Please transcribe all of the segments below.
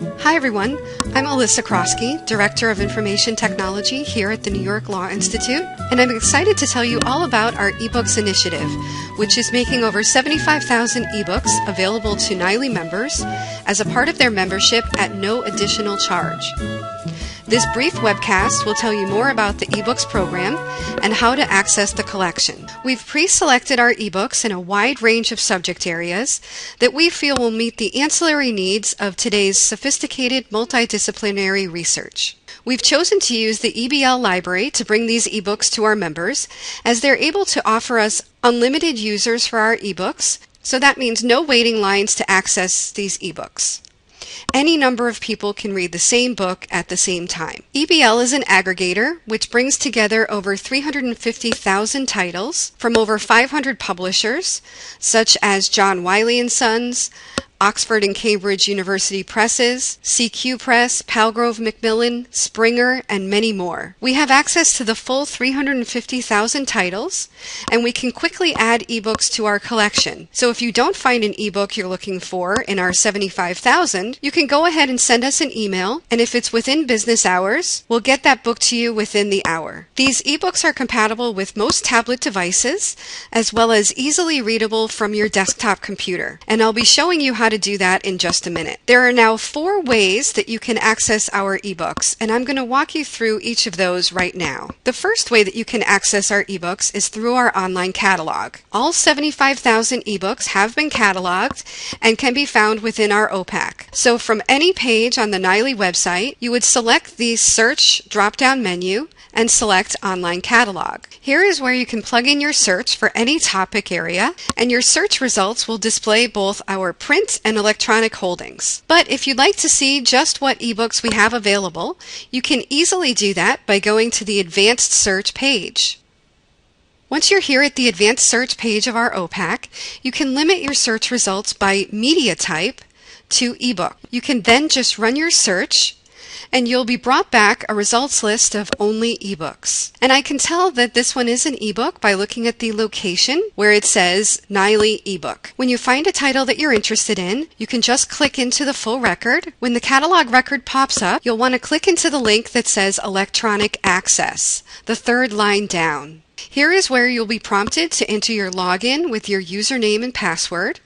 Hi everyone, I'm Alyssa Krosky, Director of Information Technology here at the New York Law Institute, and I'm excited to tell you all about our eBooks initiative, which is making over 75,000 ebooks available to NYLI members as a part of their membership at no additional charge. This brief webcast will tell you more about the eBooks program and how to access the collection. We've pre-selected our ebooks in a wide range of subject areas that we feel will meet the ancillary needs of today's sophisticated multidisciplinary research. We've chosen to use the EBL library to bring these ebooks to our members, as they're able to offer us unlimited users for our ebooks, so that means no waiting lines to access these ebooks. Any number of people can read the same book at the same time. EBL is an aggregator which brings together over 350,000 titles from over 500 publishers, such as NYLI and Sons, Oxford and Cambridge University Presses, CQ Press, Palgrove Macmillan, Springer, and many more. We have access to the full 350,000 titles, and we can quickly add ebooks to our collection. So if you don't find an ebook you're looking for in our 75,000, you can go ahead and send us an email, and if it's within business hours, we'll get that book to you within the hour. These ebooks are compatible with most tablet devices, as well as easily readable from your desktop computer, and I'll be showing you how to do that in just a minute. There are now 4 ways that you can access our ebooks, and I'm going to walk you through each of those right now. The first way that you can access our ebooks is through our online catalog. All 75,000 ebooks have been cataloged and can be found within our OPAC. So from any page on the NYLI website, you would select the search drop-down menu and select Online Catalog. Here is where you can plug in your search for any topic area, and your search results will display both our print and electronic holdings. But if you'd like to see just what ebooks we have available, you can easily do that by going to the Advanced Search page. Once you're here at the Advanced Search page of our OPAC, you can limit your search results by media type to ebook. You can then just run your search, and you'll be brought back a results list of only ebooks. And I can tell that this one is an ebook by looking at the location where it says NYLI ebook. When you find a title that you're interested in, you can just click into the full record. When the catalog record pops up, you'll want to click into the link that says Electronic Access, the 3rd line down. Here is where you'll be prompted to enter your login with your username and password.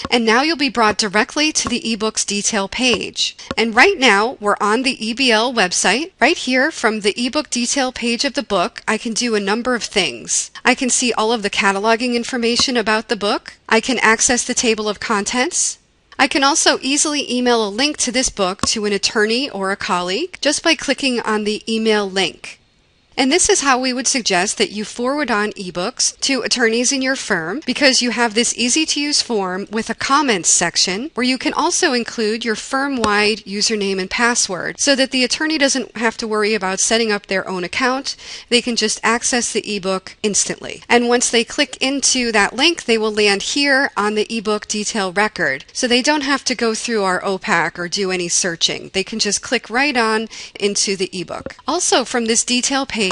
And now you'll be brought directly to the eBooks detail page. And right now we're on the EBL website. Right here from the ebook detail page of the book, I can do a number of things. I can see all of the cataloging information about the book. I can access the table of contents. I can also easily email a link to this book to an attorney or a colleague just by clicking on the email link. And this is how we would suggest that you forward on ebooks to attorneys in your firm, because you have this easy-to-use form with a comments section where you can also include your firm-wide username and password so that the attorney doesn't have to worry about setting up their own account. They can just access the ebook instantly. And once they click into that link, they will land here on the ebook detail record. So they don't have to go through our OPAC or do any searching. They can just click right on into the ebook. Also, from this detail page,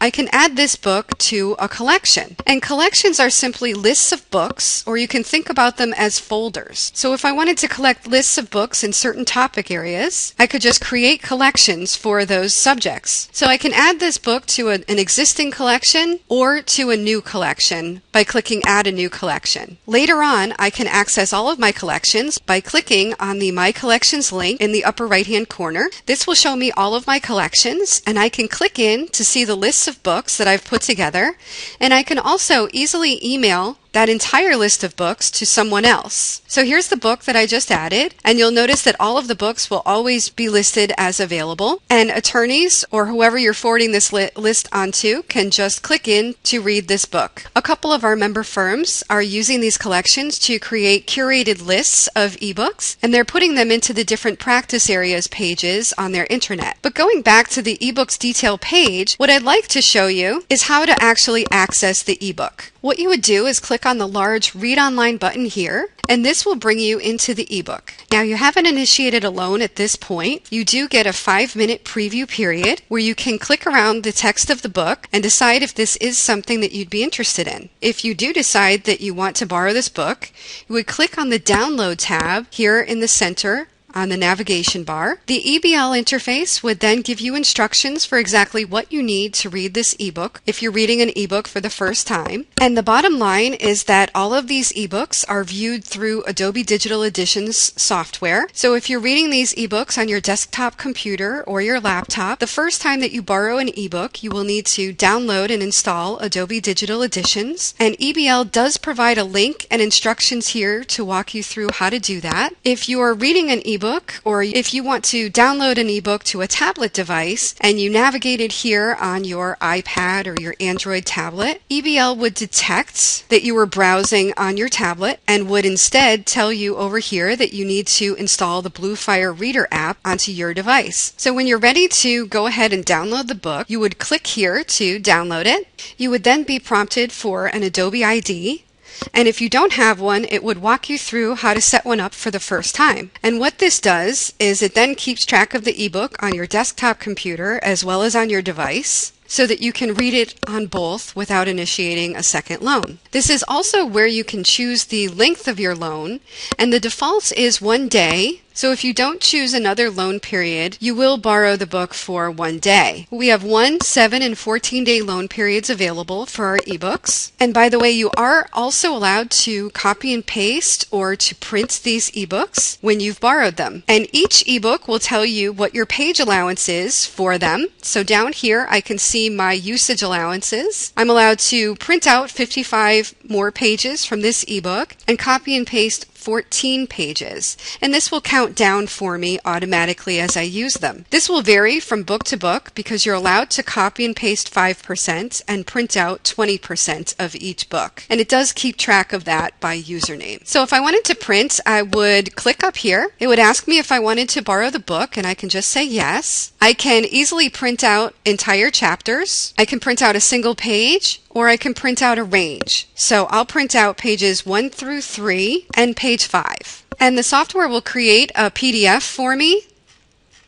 I can add this book to a collection. And collections are simply lists of books, or you can think about them as folders. So if I wanted to collect lists of books in certain topic areas, I could just create collections for those subjects. So I can add this book to an existing collection or to a new collection by clicking Add a New Collection. Later on, I can access all of my collections by clicking on the My Collections link in the upper right-hand corner. This will show me all of my collections, and I can click in to see the lists of books that I've put together, and I can also easily email that entire list of books to someone else. So here's the book that I just added, and you'll notice that all of the books will always be listed as available, and attorneys or whoever you're forwarding this list onto can just click in to read this book. A couple of our member firms are using these collections to create curated lists of ebooks, and they're putting them into the different practice areas pages on their intranet. But going back to the eBooks detail page, what I'd like to show you is how to actually access the ebook. What you would do is click on the large Read Online button here, and this will bring you into the ebook. Now, you haven't initiated a loan at this point. You do get a 5-minute preview period where you can click around the text of the book and decide if this is something that you'd be interested in. If you do decide that you want to borrow this book, you would click on the Download tab here in the center on the navigation bar. The EBL interface would then give you instructions for exactly what you need to read this ebook if you're reading an ebook for the first time. And the bottom line is that all of these ebooks are viewed through Adobe Digital Edition's software. So if you're reading these ebooks on your desktop computer or your laptop, the first time that you borrow an ebook, you will need to download and install Adobe Digital Editions. And EBL does provide a link and instructions here to walk you through how to do that. If you are reading an ebook, or if you want to download an ebook to a tablet device and you navigated here on your iPad or your Android tablet, EBL would detect that you were browsing on your tablet and would instead tell you over here that you need to install the Bluefire Reader app onto your device. So when you're ready to go ahead and download the book, you would click here to download it. You would then be prompted for an Adobe ID. And if you don't have one, it would walk you through how to set one up for the first time. And what this does is it then keeps track of the ebook on your desktop computer as well as on your device, so that you can read it on both without initiating a second loan. This is also where you can choose the length of your loan, and the default is 1 day. So if you don't choose another loan period, you will borrow the book for 1 day. We have 1, 7, and 14-day loan periods available for our ebooks. And by the way, you are also allowed to copy and paste or to print these ebooks when you've borrowed them. And each ebook will tell you what your page allowance is for them. So down here, I can see my usage allowances. I'm allowed to print out 55 more pages from this ebook and copy and paste 14 pages, and this will count down for me automatically as I use them. This will vary from book to book because you're allowed to copy and paste 5% and print out 20% of each book, and it does keep track of that by username. So if I wanted to print, I would click up here. It would ask me if I wanted to borrow the book, and I can just say yes. I can easily print out entire chapters. I can print out a single page, or I can print out a range. So I'll print out pages 1 through 3 and page 5. And the software will create a PDF for me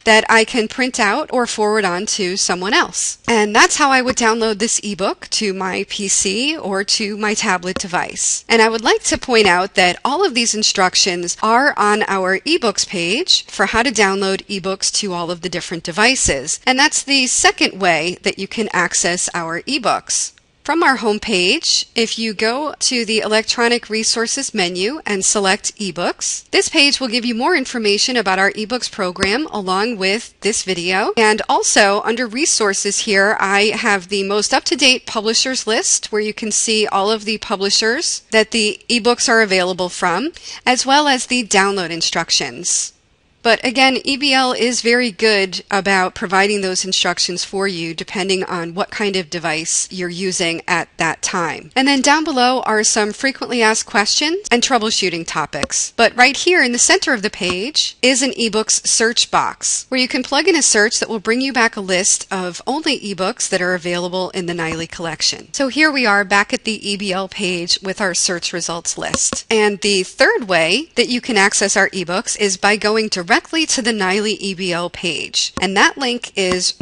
that I can print out or forward on to someone else. And that's how I would download this ebook to my PC or to my tablet device. And I would like to point out that all of these instructions are on our eBooks page for how to download ebooks to all of the different devices. And that's the second way that you can access our ebooks. From our home page, if you go to the Electronic Resources menu and select eBooks, this page will give you more information about our eBooks program along with this video. And also under Resources here, I have the most up-to-date publishers list where you can see all of the publishers that the ebooks are available from, as well as the download instructions. But again, EBL is very good about providing those instructions for you depending on what kind of device you're using at that time. And then down below are some frequently asked questions and troubleshooting topics. But right here in the center of the page is an eBooks search box where you can plug in a search that will bring you back a list of only ebooks that are available in the NYLI collection. So here we are back at the EBL page with our search results list. And the third way that you can access our ebooks is by going directly to the NYLI EBL page. And that link is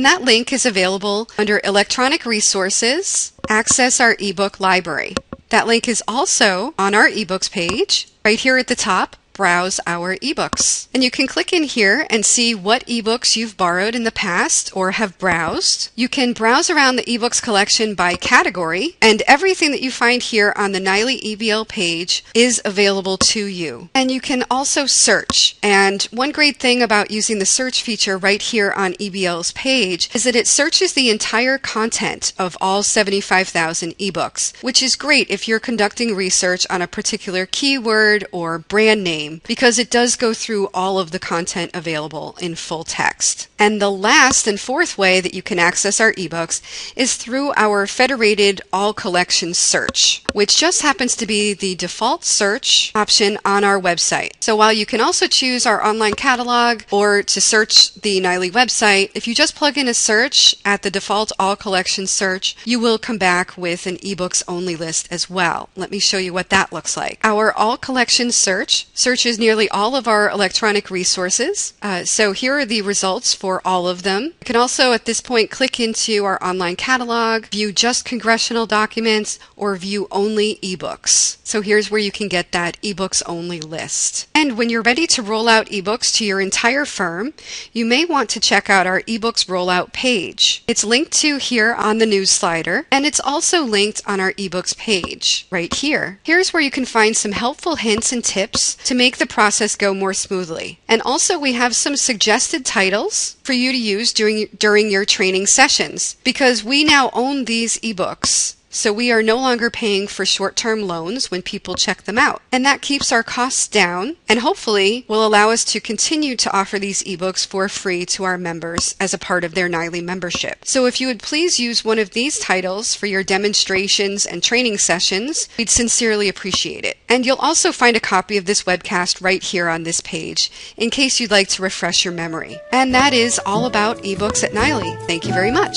available under Electronic Resources, Access Our eBook Library. That link is also on our eBooks page, right here at the top. Browse our ebooks. And you can click in here and see what ebooks you've borrowed in the past or have browsed. You can browse around the ebooks collection by category, and everything that you find here on the NYLI EBL page is available to you. And you can also search. And one great thing about using the search feature right here on EBL's page is that it searches the entire content of all 75,000 ebooks, which is great if you're conducting research on a particular keyword or brand name, because it does go through all of the content available in full text. And the last and fourth way that you can access our ebooks is through our federated all collections search, which just happens to be the default search option on our website. So while you can also choose our online catalog or to search the NYLI website, if you just plug in a search at the default all collections search, you will come back with an ebooks only list as well. Let me show you what that looks like. Our all collections search searches nearly all of our electronic resources. So here are the results for all of them. You can also at this point click into our online catalog, view just congressional documents, or view only ebooks. So here's where you can get that ebooks only list. And when you're ready to roll out ebooks to your entire firm, you may want to check out our ebooks rollout page. It's linked to here on the news slider, and it's also linked on our ebooks page right here. Here's where you can find some helpful hints and tips to make the process go more smoothly. And also we have some suggested titles for you to use during your training sessions, because we now own these ebooks. So we are no longer paying for short-term loans when people check them out. And that keeps our costs down and hopefully will allow us to continue to offer these ebooks for free to our members as a part of their NYLI membership. So if you would please use one of these titles for your demonstrations and training sessions, we'd sincerely appreciate it. And you'll also find a copy of this webcast right here on this page in case you'd like to refresh your memory. And that is all about ebooks at NYLI. Thank you very much.